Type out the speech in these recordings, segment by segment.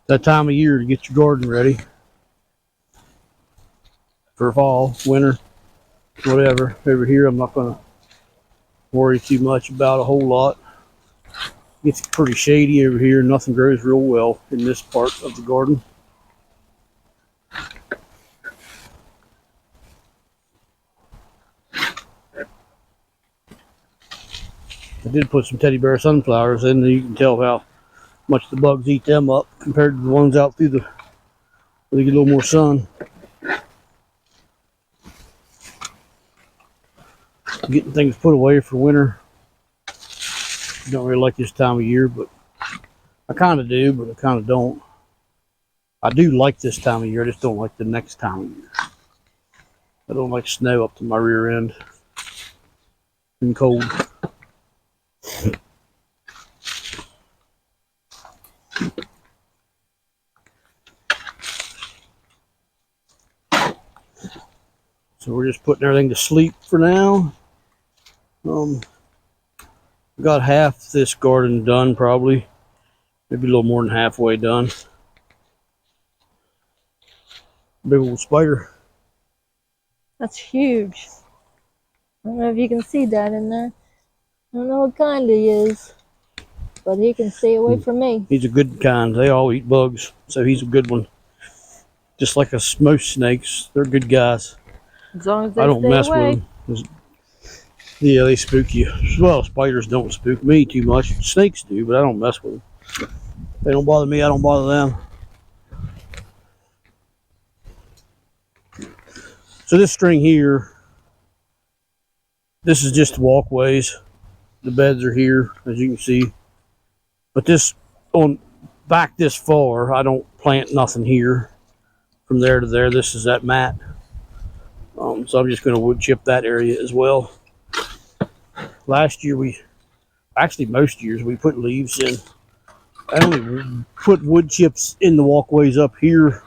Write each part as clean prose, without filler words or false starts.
That time of year to get your garden ready for fall, winter, whatever. Over here, I'm not going to worry too much about a whole lot. It's pretty shady over here. Nothing grows real well in this part of the garden. I did put some teddy bear sunflowers in, and you can tell how much the bugs eat them up compared to the ones out through the where they get a little more sun. Getting things put away for winter. Don't really like this time of year, but I kind of do, but I kind of don't. I do like this time of year. I just don't like the next time of year. I don't like snow up to my rear end and cold. So we're just putting everything to sleep for now. Got half this garden done, probably. Maybe a little more than halfway done. Big old spider. That's huge. I don't know if you can see that in there. I don't know what kind he is, but he can stay away from me. He's a good kind. They all eat bugs, so he's a good one. Just like most snakes, they're good guys. As long as they I don't stay mess away. with them. Yeah, they spook you. Well, spiders don't spook me too much. Snakes do, but I don't mess with them. They don't bother me. I don't bother them. So this string here, this is just walkways. The beds are here, as you can see. But this, on back this far, I don't plant nothing here. From there to there, this is that mat. So I'm just going to wood chip that area as well. Last year most years we put leaves in. I only put wood chips in the walkways up here.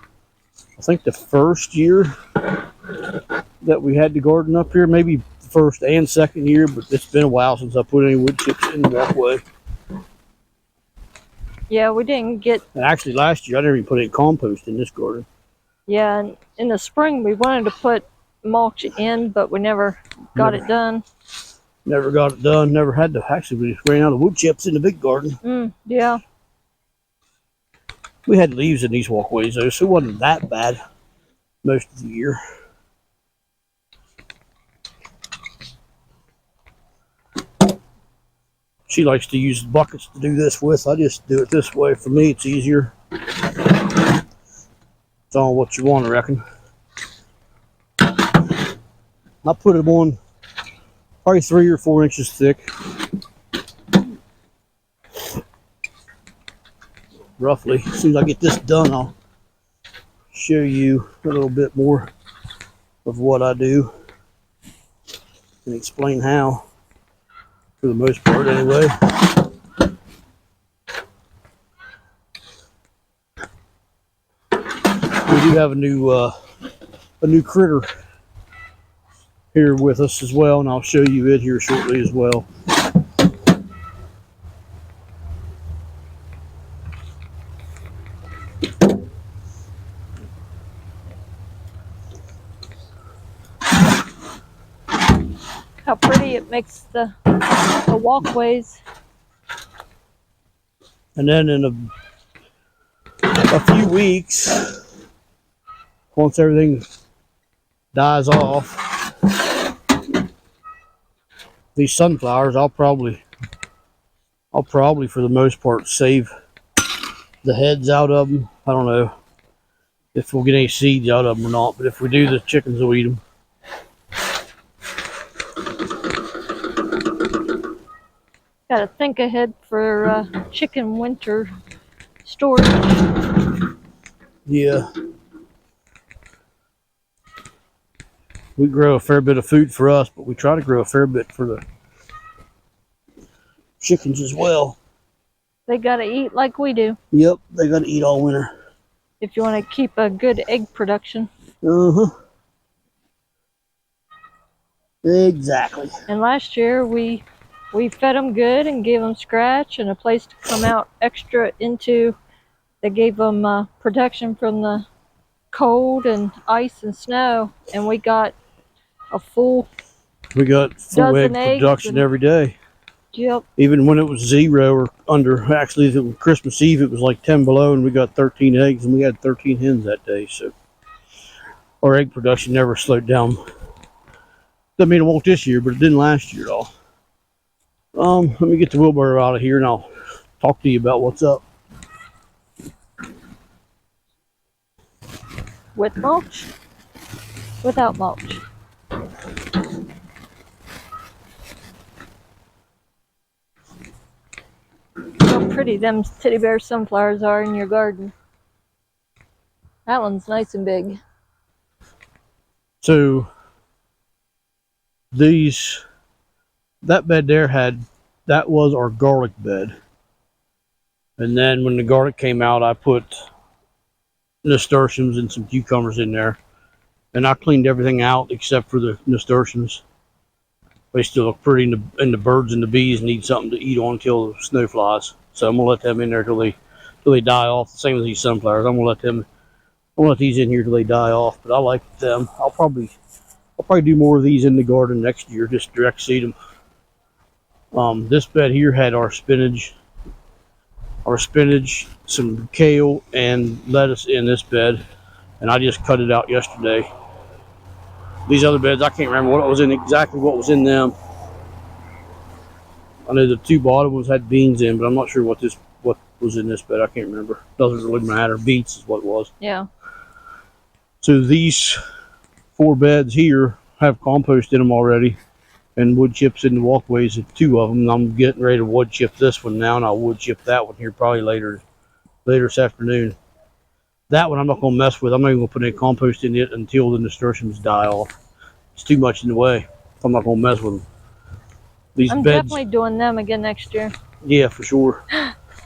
I think the first year that we had the garden up here, maybe first and second year, but it's been a while since I put any wood chips in the walkway. Yeah, we didn't get. And actually, last year I didn't even put any compost in this garden. Yeah, and in the spring we wanted to put mulch in, but we never got it done. Never got it done. Never had to. Actually, we ran out of wood chips in the big garden. Yeah. We had leaves in these walkways though, so it wasn't that bad most of the year. She likes to use buckets to do this with. I just do it this way. For me, it's easier. It's all what you want, I reckon. I put them on probably 3 or 4 inches thick. Roughly. As soon as I get this done, I'll show you a little bit more of what I do and explain how, for the most part anyway. We do have a new critter here with us as well, and I'll show you it here shortly as well. How pretty it makes the walkways. And then in a few weeks, once everything dies off, these sunflowers, I'll probably for the most part save the heads out of them. I don't know if we'll get any seeds out of them or not, but if we do, the chickens will eat them. Got to think ahead for chicken winter storage. Yeah. We grow a fair bit of food for us, but we try to grow a fair bit for the chickens as well. They got to eat like we do. Yep, they got to eat all winter. If you want to keep a good egg production. Exactly. And last year we fed them good and gave them scratch and a place to come out extra into. They gave them protection from the cold and ice and snow, and we got a full We got full egg dozen eggs production and- every day. Yep. Even when it was 0 or under, actually, it was Christmas Eve, it was like 10 below, and we got 13 eggs, and we had 13 hens that day. So our egg production never slowed down. Doesn't mean it won't this year, but it didn't last year at all. Let me get the wheelbarrow out of here, and I'll talk to you about what's up. With mulch? Without mulch? How pretty them teddy bear sunflowers are in your garden. That one's nice and big. So that bed there that was our garlic bed. And then when the garlic came out, I put nasturtiums and some cucumbers in there. And I cleaned everything out except for the nasturtiums. They still look pretty, and the birds and the bees need something to eat on until the snow flies. So I'm gonna let them in there till they die off. The same as these sunflowers. I'm gonna let these in here till they die off. But I like them. I'll probably do more of these in the garden next year. Just direct seed them. This bed here had our spinach, some kale, and lettuce in this bed, and I just cut it out yesterday. These other beds, I can't remember what was in them. I know the 2 bottom ones had beans in, but I'm not sure what was in this bed. I can't remember. Doesn't really matter. Beets is what it was. Yeah. So these 4 beds here have compost in them already, and wood chips in the walkways. 2 of them. And I'm getting ready to wood chip this one now, and I'll wood chip that one here probably later this afternoon. That one I'm not going to mess with. I'm not even going to put any compost in it until the nasturtiums die off. It's too much in the way. I'm not going to mess with them. I'm definitely doing them again next year. Yeah, for sure.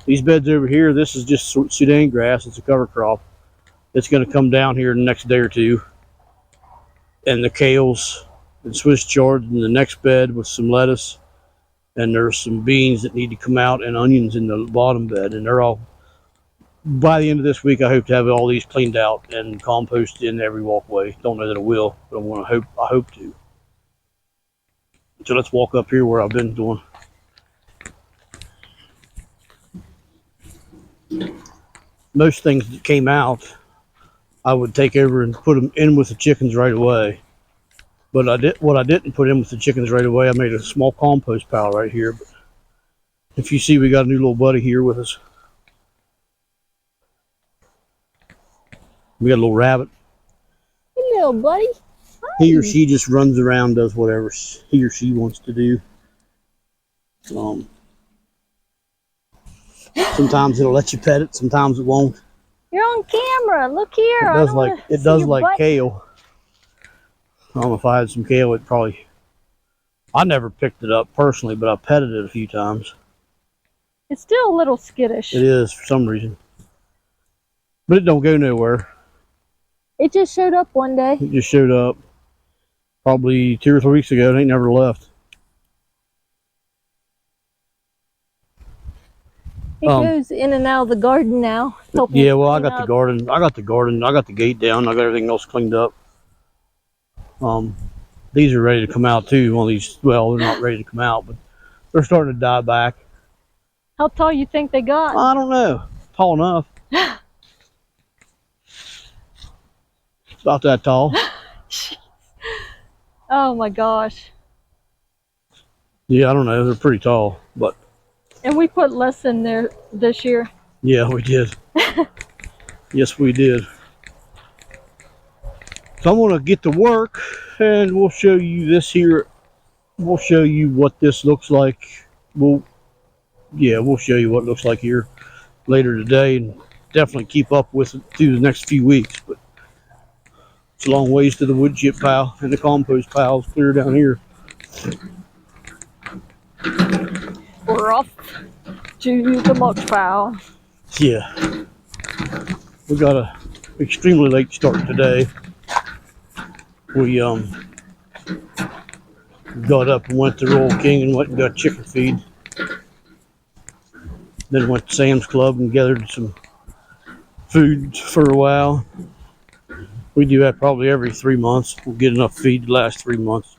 These beds over here, this is just Sudan grass. It's a cover crop. It's going to come down here in the next day or 2. And the kales and Swiss chard in the next bed with some lettuce. And there's some beans that need to come out, and onions in the bottom bed. And they're all, by the end of this week, I hope to have all these cleaned out and composted in every walkway. Don't know that I will, but I hope to. So let's walk up here where I've been doing. Most things that came out, I would take over and put them in with the chickens right away. But what I didn't put in with the chickens right away, I made a small compost pile right here. But if you see, we got a new little buddy here with us. We got a little rabbit. Hey, little buddy. Hi. He or she just runs around, does whatever he or she wants to do. Sometimes it'll let you pet it, sometimes it won't. You're on camera. Look here. It does like kale. I don't know if I had some kale, it probably. I never picked it up personally, but I petted it a few times. It's still a little skittish. It is for some reason, but it don't go nowhere. It just showed up one day. It just showed up probably 2 or 3 weeks ago. It ain't never left. It goes in and out of the garden now. Yeah, well, I got the garden. I got the gate down. I got everything else cleaned up. These are ready to come out too. One of these, well, they're not ready to come out, but they're starting to die back. How tall you think they got? I don't know. Tall enough. About that tall. Oh my gosh. Yeah, I don't know. They're pretty tall, but. And we put less in there this year. Yeah, we did. Yes, we did. So I'm going to get to work, and we'll show you this here. We'll show you what this looks like. We'll show you what it looks like here later today, and definitely keep up with it through the next few weeks. But it's a long ways to the wood chip pile, and the compost pile is clear down here. We're off to the mulch pile. Yeah. We got a extremely late start today. We got up and went to Royal King and went and got chicken feed. Then went to Sam's Club and gathered some food for a while. We do that probably every 3 months. We'll get enough feed to last 3 months.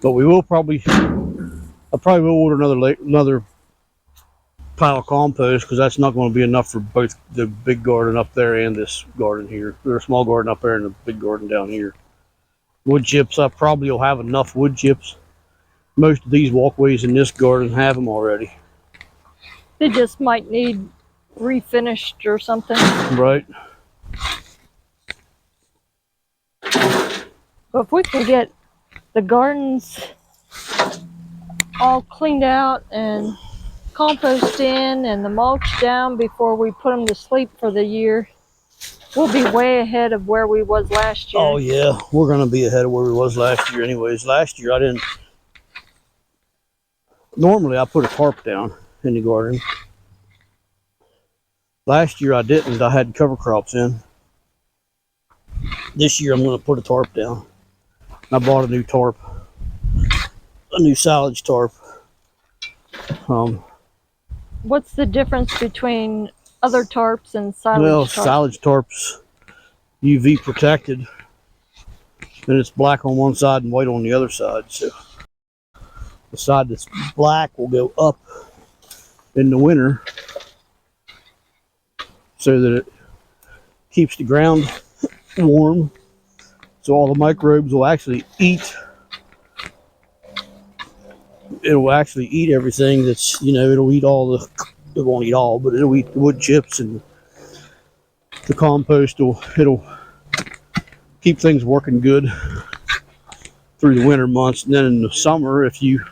But we will probably, I probably will order another pile of compost, because that's not going to be enough for both the big garden up there and this garden here. There's a small garden up there and a big garden down here. Wood chips, I probably will have enough wood chips. Most of these walkways in this garden have them already. They just might need refinished or something. Right. But if we can get the gardens all cleaned out and compost in and the mulch down before we put them to sleep for the year, we'll be way ahead of where we was last year. Oh yeah, we're gonna be ahead of where we was last year anyways. Last year I didn't, normally I put a tarp down in the garden. Last year I didn't, I had cover crops in. This year I'm gonna put a tarp down. I bought a new tarp, a new silage tarp. What's the difference between other tarps and silage Well, tarps? silage tarps, UV protected, and it's black on one side and white on the other side. So the side that's black will go up in the winter, so that it keeps the ground warm. So all the microbes will actually eat. It'll actually eat everything that's, it'll eat all the, it won't eat all, but it'll eat the wood chips, and the compost it'll keep things working good through the winter months. And then in the summer, if you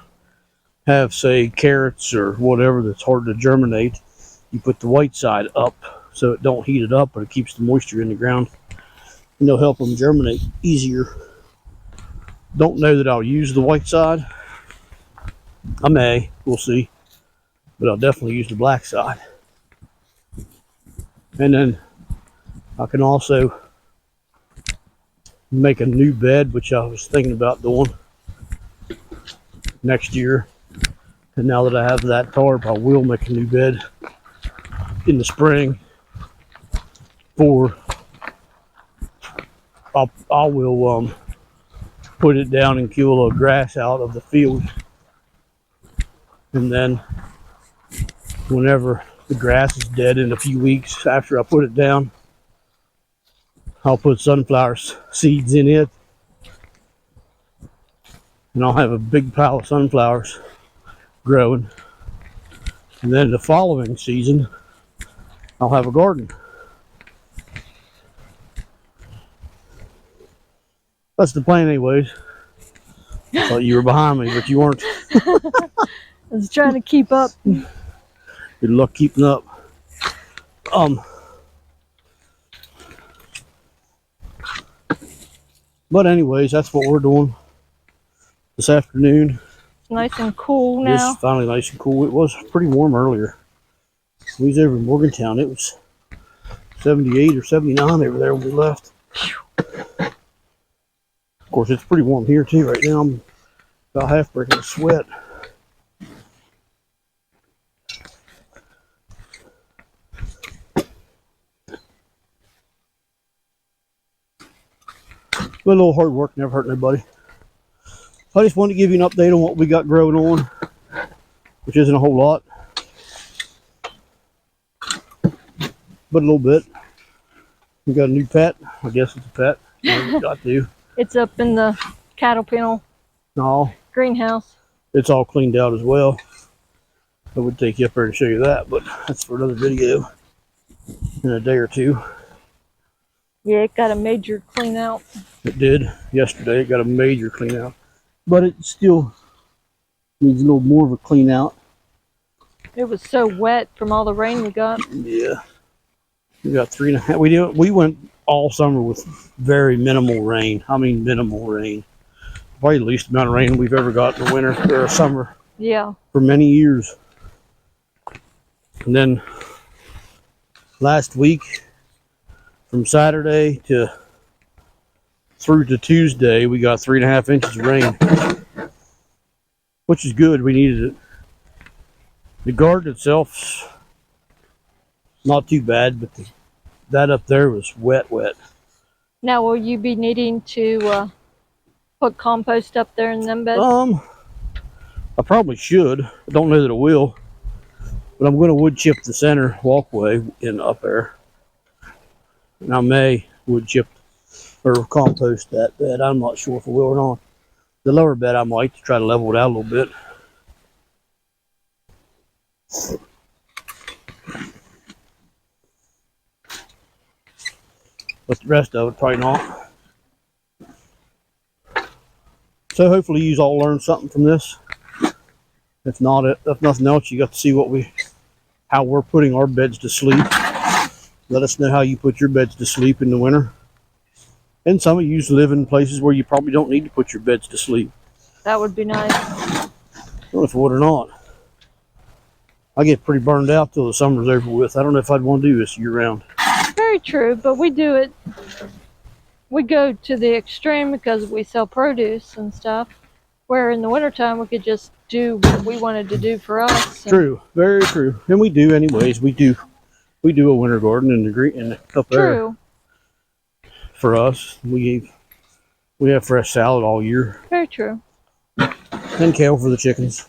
have, say, carrots or whatever that's hard to germinate, you put the white side up so it don't heat it up, but it keeps the moisture in the ground, and they'll help them germinate easier. Don't know that I'll use the white side. I may, we'll see, but I'll definitely use the black side. And then I can also make a new bed, which I was thinking about doing next year. And now that I have that tarp, I will make a new bed in the spring for, I will put it down and kill the grass out of the field. And then whenever the grass is dead in a few weeks after I put it down, I'll put sunflower seeds in it, and I'll have a big pile of sunflowers growing. And then the following season, I'll have a garden. That's the plan anyways. I thought you were behind me, but you weren't. I was trying to keep up. Good luck keeping up. But anyways, that's what we're doing this afternoon. It's nice and cool now. It's finally nice and cool. It was pretty warm earlier. We was over in Morgantown. It was 78 or 79 over there when we left. Of course, it's pretty warm here too right now. I'm about half breaking a sweat. But a little hard work never hurt nobody. I just wanted to give you an update on what we got growing on, which isn't a whole lot, but a little bit. We got a new pet. I guess it's a pet. Got to. It's up in the cattle kennel No, greenhouse. it's all cleaned out as well. I would take you up there and show you that, but that's for another video in a day or two. Yeah, it got a major clean out. It did yesterday. It got a major clean out, but it still needs a little more of a clean out. It was so wet from all the rain we got. Yeah, we got 3.5. We went all summer with very minimal rain. I mean, minimal rain. Probably the least amount of rain we've ever got in the winter or summer. Yeah. For many years. And then last week, from Saturday through to Tuesday, we got 3.5 inches of rain, which is good. We needed it. The garden itself not too bad, but that up there was wet. Now, will you be needing to put compost up there in them beds? I probably should. I don't know that I will, but I'm going to wood chip the center walkway in up there, and I may wood chip or compost that bed. I'm not sure if I will or not. The lower bed I might, to try to level it out a little bit. But the rest of it, probably not. So hopefully you all learned something from this. If not, if nothing else, you got to see how we're putting our beds to sleep. Let us know how you put your beds to sleep in the winter. And some of you live in places where you probably don't need to put your beds to sleep. That would be nice. I don't know if I would or not. I get pretty burned out till the summer's over with. I don't know if I'd want to do this year round. Very true, but we do it. We go to the extreme because we sell produce and stuff. Where in the wintertime we could just do what we wanted to do for us. True, very true. And we do anyways. We do a winter garden in the green up there. True. For us, we have fresh salad all year. Very true. And kale for the chickens.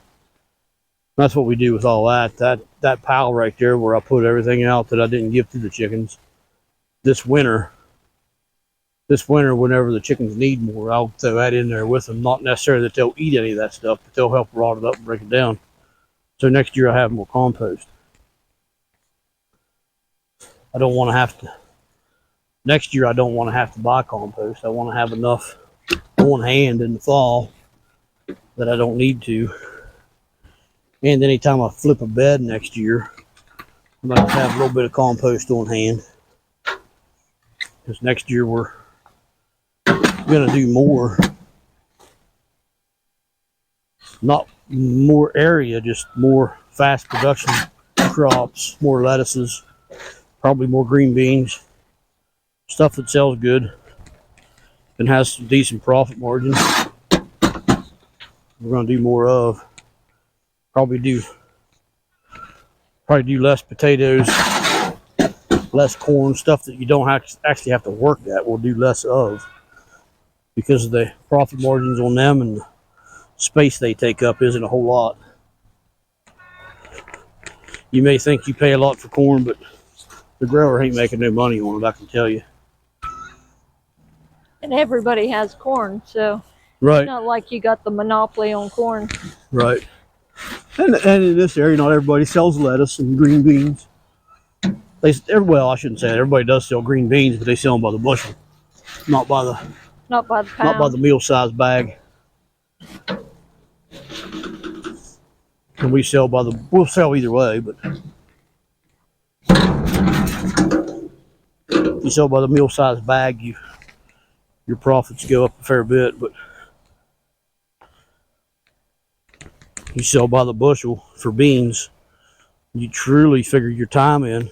That's what we do with all that. That pile right there where I put everything out that I didn't give to the chickens. This winter, whenever the chickens need more, I'll throw that in there with them. Not necessarily that they'll eat any of that stuff, but they'll help rot it up and break it down. So next year I have more compost. Next year I don't want to have to buy compost. I want to have enough on hand in the fall that I don't need to. And anytime I flip a bed next year, I'm going to have a little bit of compost on hand. Because next year we're going to do more. Not more area, just more fast production crops, more lettuces, probably more green beans. Stuff that sells good and has some decent profit margins. We're going to do more of. Probably do less potatoes, less corn, stuff that you don't actually have to work at. We'll do less of because of the profit margins on them and the space they take up isn't a whole lot. You may think you pay a lot for corn, but the grower ain't making no money on it, I can tell you. And everybody has corn, so Right. It's not like you got the monopoly on corn. Right. And in this area, not everybody sells lettuce and green beans. Well, I shouldn't say that. Everybody does sell green beans, but they sell them by the bushel, not by the pound. Not by the meal-sized bag. And we'll sell either way, but if you sell by the meal-sized bag, your profits go up a fair bit, but you sell by the bushel for beans, you truly figure your time in.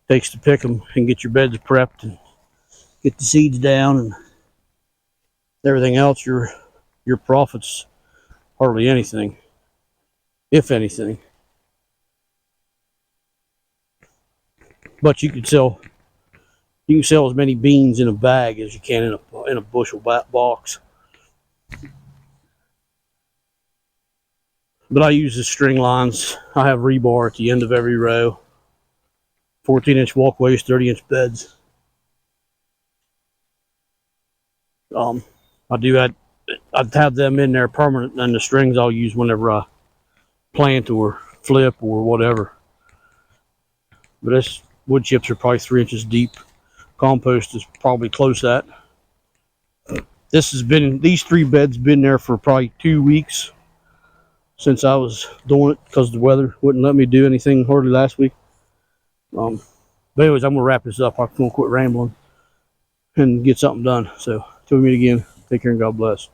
Takes to pick them and get your beds prepped and get the seeds down and everything else. Your profits hardly anything, if anything. But you can sell as many beans in a bag as you can in a bushel box. But I use the string lines. I have rebar at the end of every row. 14-inch walkways, 30-inch beds. I'd have them in there permanent, and the strings I'll use whenever I plant or flip or whatever. But this wood chips are probably 3 inches deep. Compost is probably close to that. These 3 beds been there for probably 2 weeks since I was doing it because the weather wouldn't let me do anything hardly last week. But anyways, I'm gonna wrap this up. I'm gonna quit rambling and get something done. So till we meet again, take care and God bless.